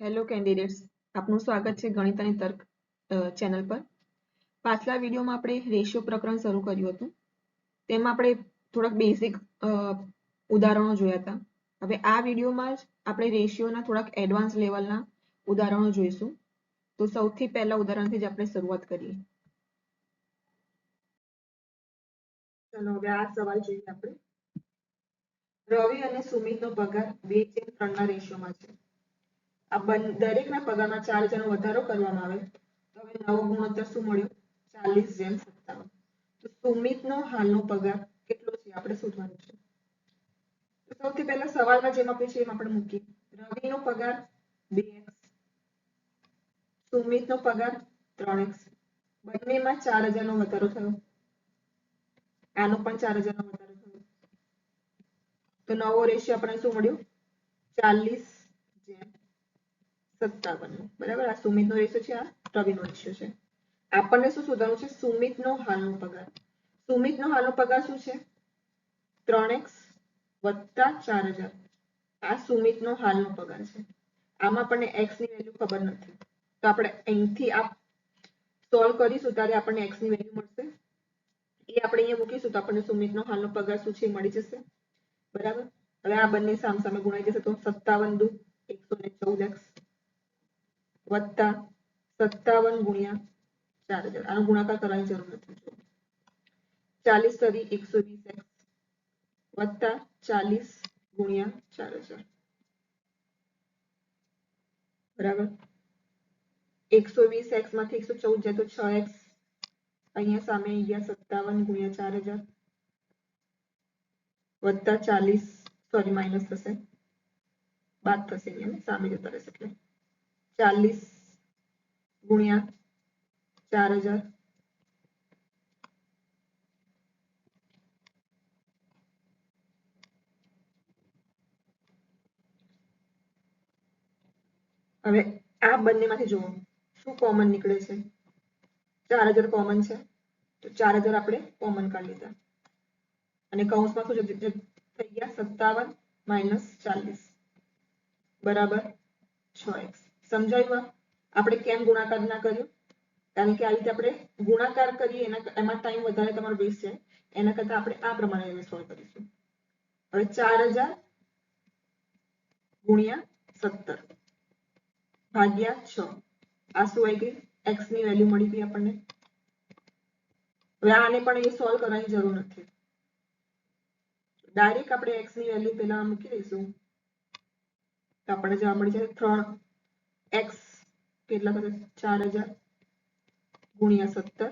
Hello candidates, આપનું સ્વાગત છે ગણિત અને તર્ક ચેનલ પર. પાછલા વિડીયોમાં આપણે રેશિયો પ્રકરણ શરૂ કર્યું હતું. તેમાં આપણે થોડાક બેઝિક ઉદાહરણો જોયા હતા. હવે આ વિડીયોમાં જ આપણે રેશિયોના થોડાક એડવાન્સ લેવલના ઉદાહરણો જોઈશું. તો સૌથી પહેલા ઉદાહરણથી જ આપણે શરૂઆત કરીએ. ચાલો હવે આ સવાલ જોઈએ આપણે. રવિ અને સુમિતનો પગાર 2:3 ના રેશિયોમાં છે. આ દરેકના પગારમાં 4,000 નો વધારો કરવામાં આવે તો હવે નવો ગુણોત્તર શું મળ્યો? 40:57. તો સુમિતનો હાલનો પગાર કેટલો છે આપણે શોધવાનું છે. તો સૌથી પહેલા સવાલમાં જેમ આપ્યું છે એમ આપણે મૂકીએ. રવિનો પગાર 2x, સુમિતનો પગાર 3x. બંનેમાં 4,000 નો વધારો થયો. આનો પણ 4,000 નો વધારો થયો. તો નવો રેશિયો આપણને શું મળ્યો? 40:57. બરાબર. આ સુમિતનો રેશિયો છે, આ રવિનો રેશિયો છે. આપણને શું શોધવાનું છે? સુમિતનો હાલનો પગાર. સુમિતનો હાલનો પગાર શું છે? 3x વત્તા 4,000. આ સુમિતનો હાલનો પગાર છે. આમાં આપણને x ની વેલ્યુ ખબર નથી, તો આપણે અહીંથી આ સોલ્વ કરીશું ત્યારે આપણને x ની વેલ્યુ મળશે. એ આપણે અહીંયા મૂકીશું તો આપણને સુમિતનો હાલનો પગાર શું છે મળી જશે. બરાબર. હવે આ બંને સામસામે ગુણાઈ જશે તો 57 × 114x વત્તા 57 × 4,000. આનો ગુણાકાર કરવાની જરૂર નથી. 40 × 120x વત્તા 40 × 4,000. બરાબર. 120x માંથી 114 જાય તો 6x. અહીંયા સામે આવી ગયા 57 × 4,000 વત્તા 40, સોરી માઇનસ થશે, બાદ થશે, અહીંયા સામે જતા રહેશે એટલે 40 × 4,000 હવે આ બંનેમાંથી જુઓ શું કોમન નીકળે છે. 4,000 કોમન છે તો 4,000 આપણે કોમન કાઢી લીધા અને કૌંસમાં શું થઈ ગયા? 57 - 40 બરાબર 6x. સમજાયું? આપણે કેમ ગુણાકાર ના કર્યો? કારણ કે આ રીતે આપણે ગુણાકાર કરીએ એમાં ટાઈમ વધારે તમારો વેસ્ટ છે. એના કરતા આપણે આ પ્રમાણે સોલ્વ કરીશું. હવે 4,000 × 17 ભાગ્યા 6. આ શું આવી ગઈ? x ની વેલ્યુ મળી ગઈ આપણને. હવે આને પણ એ સોલ્વ કરવાની જરૂર નથી, ડાયરેક્ટ આપણે x ની વેલ્યુ પહેલા મૂકી દઈશું તો આપણને જવાબ મળી જશે 3x કેટલા થશે? 4,000 × 17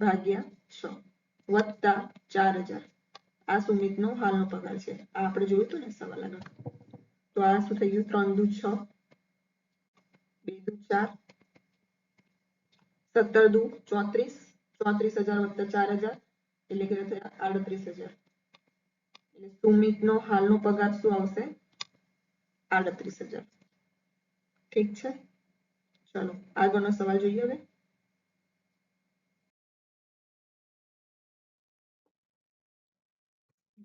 ભાગ્યા 6 વત્તા 4,000. આ સુમિતનો હાલનો પગાર છે. આ આપણે જોયું હતું ને સવાલ આગળ. તો આ શું થઈ ગયું? 3 દુ 6, 2 દુ 4, 17 દુ 34, 34,000 વત્તા 4,000 એટલે કે થયા 38,000. એટલે સુમિતનો હાલનો પગાર શું આવશે? 38,000. ઠીક છે. ચાલો આગળનો સવાલ જોઈએ. હવે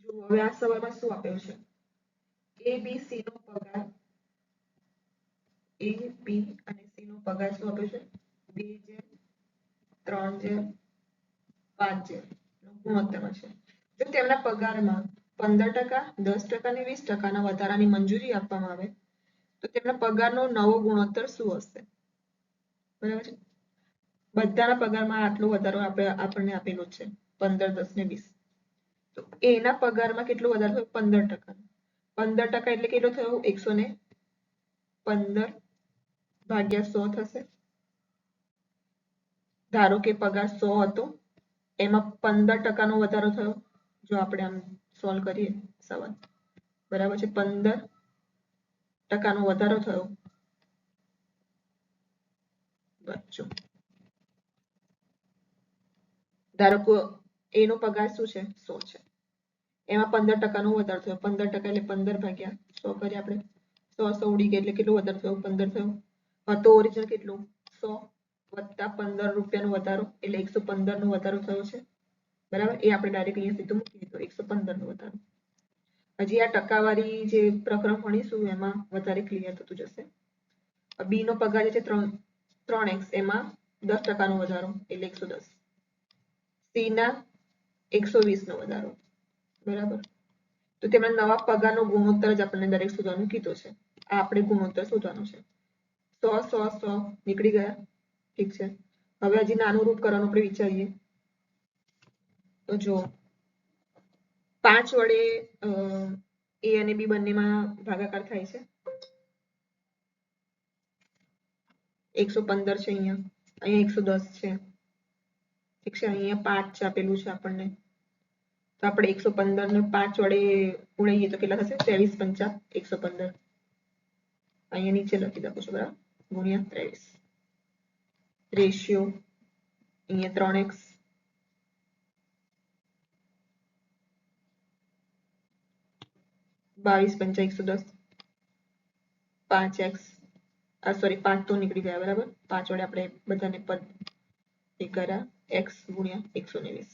જો હવે આ સવાલમાં શું આપ્યું છે? ABC નો પગાર, A, B અને C નો પગાર શું આપ્યો છે? 2:3:5 નો ગુણોત્તરમાં છે. જો તેમના પગારમાં 15%, 10% અને 20% વધારાની મંજૂરી આપવામાં આવે તો તેમના પગારનો નવો ગુણોત્તર શું હશે? બરાબર છે. બધાના પગારમાં આટલો વધારો આપણને આપેલો છે 15, 10 ને 20. તો એના પગારમાં કેટલો વધારો થયો? 15%. 15% એટલે કેટલો થયો? 115 ભાગ્યા 100 થશે. ધારો કે પગાર 100 હતો, એમાં 15% નો વધારો થયો. જો આપણે આમ સોલ્વ કરીએ સવાલ, બરાબર છે, 15% નો વધારો થયો. ધારો કે એનો પગાર શું છે? 100 છે. એમાં 15% નો વધારો થયો. 15% એટલે 15 ભાગ્યા 100 કરીએ આપણે. 100 ઉડી ગયા એટલે કેટલો વધારો થયો? 15 થયો. હતો ઓરિજિનલ કેટલો? 100 વત્તા 15 રૂપિયાનો વધારો એટલે 115 નો વધારો થયો છે. બરાબર. એ આપણે ડાયરેક્ટ અહીંયા સીધું મૂકી દીધું 115 નો વધારો. હજી આ ટકાવારી જે પ્રકરણ ભણીશું એમાં વધારે ક્લિયર થતું જશે. બી નો પગાર જે છે 3x એમાં 10% નો વધારો એટલે 110. સી ના 120 નો વધારો, બરાબર. તો તેમના નવા પગારનો ગુણોત્તર જ આપણને દરેક શોધવાનું કીધો છે. આ આપણે ગુણોત્તર શોધવાનો છે. 100 100 100 નીકળી ગયા. ઠીક છે. હવે હજી નાનું રૂપ કરવાનું આપણે વિચારીએ. તો જો 5 વડે એ અને બી બંનેમાં ભાગાકાર થાય છે. 115 છે અહીંયા 110 છે. ઠીક છે. અહીંયા 5 આપેલું છે આપણને. તો આપણે 115 ને 5 વડે ગુણીએ તો કેટલા થશે? 23 પંચા 115. અહીંયા નીચે લખી દઉં છું, બરાબર, ગુણ્યા 23. રેશિયો અહીંયા 3x, બાવીસ પંચા 110, 5x, સોરી 5 તો નીકળી ગયા, બરાબર. 5 વડે આપણે બધાને પદ એ કર્યા, x ગુણ્યા 129.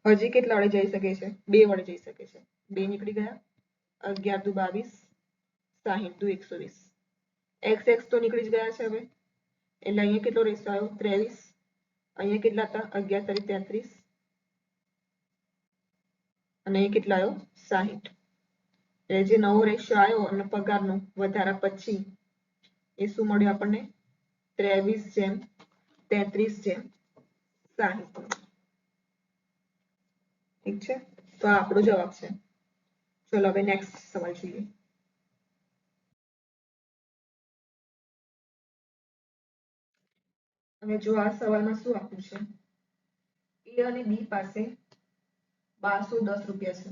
હજી કેટલા વડે જઈ શકે છે? 2 વડે જઈ શકે છે. 2 નીકળી ગયા. 11 દુ 22, 60 દુ 120. x તો નીકળી જ ગયા છે હવે. એટલે અહીંયા કેટલો રેશિયો આવ્યો? 23. અહીંયા કેટલા હતા? 11 તરી 33. અને અહીં કેટલા આવ્યો? 60. એટલે જે નવો રેશિયો આવ્યો અને પગારનો વધારા પછી એ શું મળ્યું આપણને? 23:33:60. ઠીક છે. તો આ આપણો જવાબ છે. ચલો હવે નેક્સ્ટ સવાલ જોઈએ. હવે જો આ સવાલમાં શું આપ્યું છે? એ અને બી પાસે 1210 રૂપિયા છે.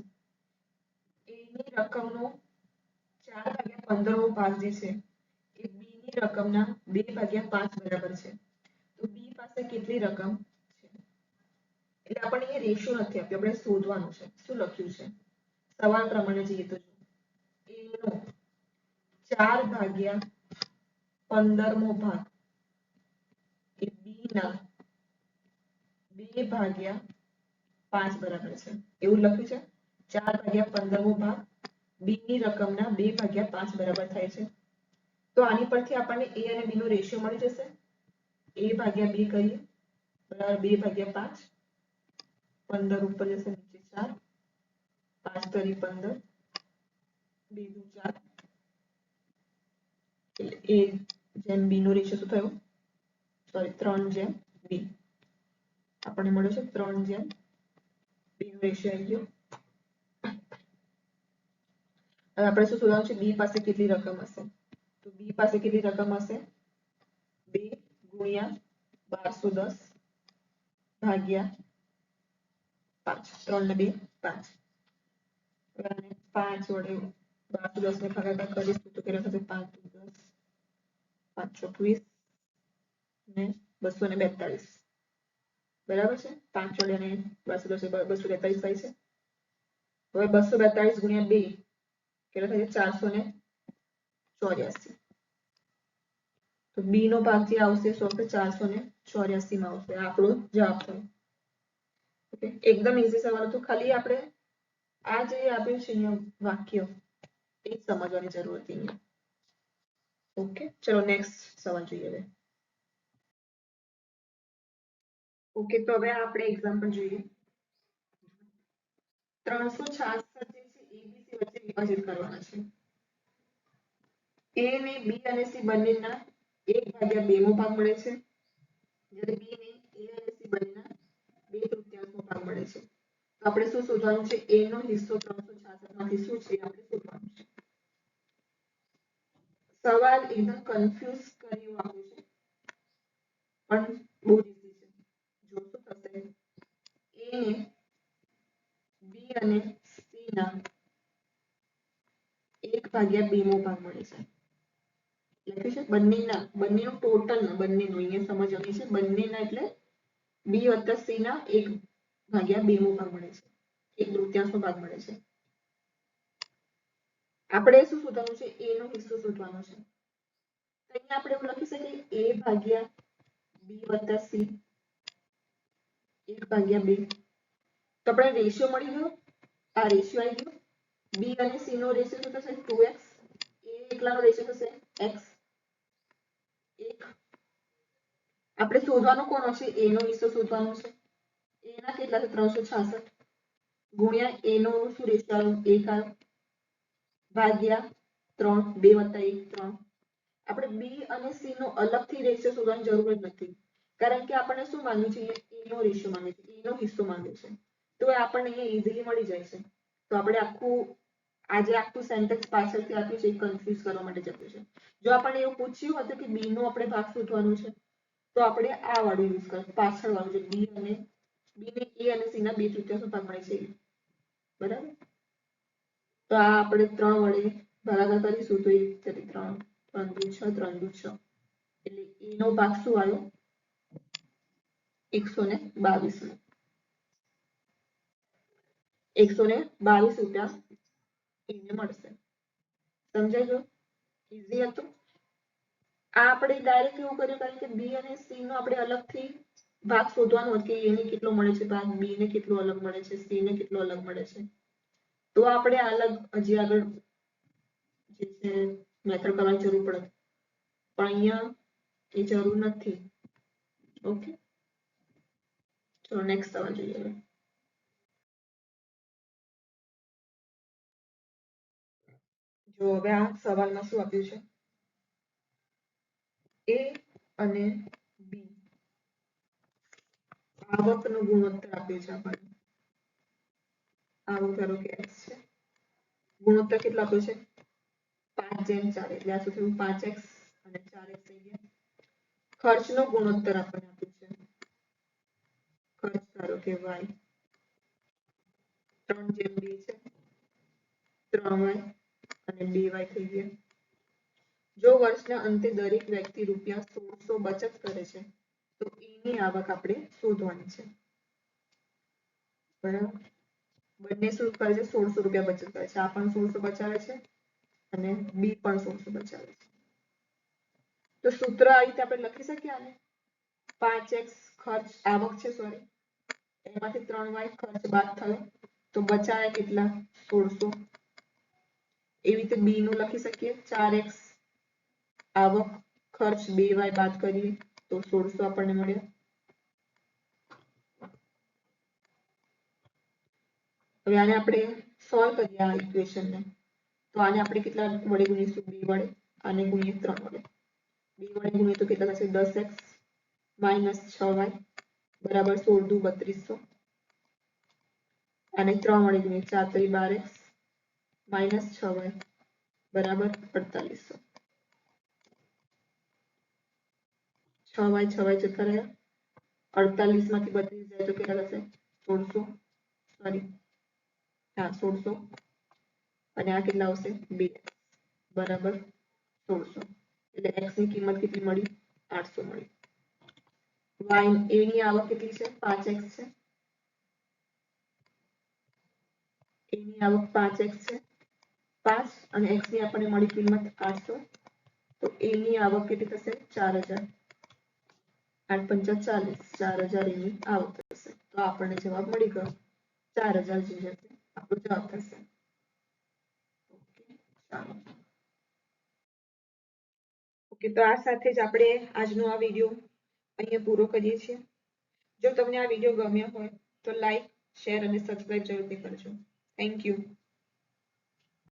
એની રકમનો 4/15 ભાગ જે છે એ બી ની રકમના 2/5 બરાબર છે. તો બી પાસે કેટલી રકમ છે? એટલે આપણને એ રેશિયો નથી આપ્યો, આપણે શોધવાનું છે. શું લખ્યું છે? સવાલ પ્રમાણે જઈએ તો એ નો 4/15 ભાગ એ બી ના 2/5 બરાબર છે. એવું લખ્યું છે. 4/15 ભાગ બી ની રકમના 2/5 બરાબર થાય છે. તો આની પરથી આપણને એ અને બી નો રેશિયો મળી જશે. a ભાગ્યા b કરીએ બરાબર 2/5. 15 ઉપર જશે, નીચે 4, 5 તરી 15, 2 દુ 4. એટલે a જેમ b નો રેશિયો શું થયો? સોરી 3:2. આપણને મળ્યો છે 3:2 નો રેશિયો આવી ગયો. હવે આપણે શું શોધવાનું છે? બી પાસે કેટલી રકમ હશે? તો બી પાસે કેટલી રકમ હશે? 2 ગુણ્યા 1210 ભાગ્યા 5. 3 ને 2 5. 5 વડે 1210 ને ભાગાકાર કરીશું તો કેટલા થશે? 5 દુ 10, 5 24 ને 242. બરાબર છે. 5 વડે અને 1210 242 થાય છે. હવે 242 ગુણ્યા 2 કેટલા થાય? 484. તો બી નો ભાગ જે આવશે 484 માં આવશે. આ આપણો જવાબ થયો. ઓકે, એકદમ ઈઝી સવાલ હતો. ખાલી આપણે આ જે આપ્યું છે અહીંયા વાક્ય એ સમજવાની જરૂર હતી અહીંયા. ઓકે, ચલો નેક્સ્ટ સવાલ જોઈએ હવે. ઓકે, તો હવે આપણે એક્ઝામ્પલ જોઈએ. 366 જે છે એબીસી વચ્ચે વિભાજિત કરવાના છે. એ ને બી અને સી બંનેના 1/2 ભાગ મળે છે. જ્યારે બી ને એ અને સી બંનેના 2/3 ભાગ મળે છે. તો આપણે શું શોધવાનું છે? એ નો હિસ્સો 366 માંથી શું છે આપણે શોધવાનું છે. સવાલ એકદમ કન્ફ્યુઝ કરી એવું આપ્યું છે પણ બહુ ઈઝી છે. જો શું થશે? એ ને બી અને સી ના 1/2 ભાગ મળે છે. લખ્યું છે બંનેનું ટોટલ બંનેનું અહીંયા સમજવાની છે. બંનેના એટલે બી વત્તા સી ના 1/2 ભાગ મળે છે. 1/3 ભાગ મળે છે. આપણે શું શોધવાનું છે? એ નો હિસ્સો શોધવાનો છે. અહીંયા આપણે એવું લખી શકીએ a ભાગ્યા b વત્તા c 1/2. તો આપણે રેશિયો મળી ગયો. આ રેશિયો આવી ગયો. બી અને સી નો રેશિયો શું થશે 2x. એ એકલાનો રેશિયો થશે x 1. આપણે શોધવાનો કોનો છે એ નો હિસ્સો શોધવાનો છે. એ ના કેટલા છે 366 ગુણ્યા એ નો શું રેશિયો આવ્યો 1 આવ્યો ભાગ્યા 3 2 + 1 3. આપણે બી અને સી નો અલગથી રેશિયો શોધવાની જરૂર જ નથી કારણ કે આપણને શું માંગ્યું છે એ નો રેશિયો માંગ્યો છે એ નો હિસ્સો માંગ્યો છે તો એ આપણને અહીંયા ઈઝીલી મળી જાય છે. તો આપણે આખું સેન્ટેન્સ પાછળથી આપ્યું છે એ કન્ફ્યુઝ કરવા માટે જ આપ્યું છે. જો આપણને એવું પૂછ્યું હતું કે બી નો આપણે ભાગ શોધવાનું છે તો આપણે આ વાળું યુઝ કરશું પાછળ વાળું જે બી ને એ અને સી ના 2/3 ભાગ મળે છે બરાબર. તો આ આપણે 3 વડે ભાગાકાર કરીશું તો 1 3 3 3 6 3 6 એટલે એ નો ભાગ શું આવ્યો 122 રૂપિયા એને મળશે. સમજાઈ ગયું? ઈઝી હતું. આ આપણે ડાયરેક્ટ એવું કર્યું કારણ કે બી અને સી નો આપણે અલગથી ભાગ શોધવાનો હતો કે એને કેટલો મળે છે ભાગ બી ને કેટલો અલગ મળે છે સી ને કેટલો અલગ મળે છે તો આપણે અલગ હજી આગળ જે છે મેથડ કરવાની જરૂર પડે પણ અહીંયા એ જરૂર નથી. ઓકે ચલો નેક્સ્ટ સવાલ જોઈએ. જો હવે આ સવાલમાં શું આપ્યું છે એ અને બી આવકનો ગુણોત્તર આપ્યો છે આપણને. આવક ધારો કે x છે ગુણોત્તર કેટલો આપ્યો છે 5:4 એટલે આ શું થયું 5x અને 4x થઈ ગયા. ખર્ચનો ગુણોત્તર આપણને આપ્યો છે ખર્ચ ધારો કે y 3:2 છે 3y અને 2y થઈ ગયા. જો વર્ષના અંતે દરેક વ્યક્તિ રૂપિયા 1600 બચત કરે છે તો એની આવક આપણે શોધવાની છે બરાબર. બંને શું કરે છે 1600 રૂપિયા બચત કરે છે આ પણ 1600 બચાવે છે અને બી પણ 1600 બચાવે છે. તો સૂત્ર આ રીતે આપણે લખી શકીએ આને 5x ખર્ચ આવક છે સોરી એમાંથી 3y ખર્ચ બાદ થયો તો બચાયા કેટલા 1600. એવી રીતે બી નું લખી શકીએ 4x આવક ખર્ચ 2y બાદ કરીએ તો 1600 આપણને મળ્યા. હવે આને આપણે સોલ્વ કરીએ આ ઇક્વેશનને તો આને આપણે કેટલા વડે ગુણીશું 2 વડે આને ગુણીએ 3 વડે 2 વડે ગુણીએ તો કેટલા થશે 10x - 6y બરાબર 16 × 2 = 3200 અને 3 વડે ગુણીએ 4 × 3 = 12x - 6y બરાબર 4800. 6y જતા રહ્યા 48 માંથી 32 જાય તો કેટલા થશે 1600 સોરી હા 1600 અને આ કેટલા આવશે 2 બરાબર 1600 એટલે x ની કિંમત કેટલી મળી 800 મળી. y a ની આવક કેટલી છે 5x છે a ની આવક 5x છે 5 અને x ની આપણને મળી કિંમત 800 તો a ની આવક કેટલી થશે 4000 8 × 5 = 40 4000 એની આવક થશે તો આપણને જવાબ મળી ગયો 4000 જે છે આપણો જવાબ થશે. ઓકે તો આ સાથે જ આપણે આજનો આ વિડિયો અહીંયા પૂરો કરીએ છીએ. જો તમને આ વિડિયો ગમ્યો હોય તો લાઈક શેર અને સબસ્ક્રાઇબ જરૂરથી કરજો. Thank you.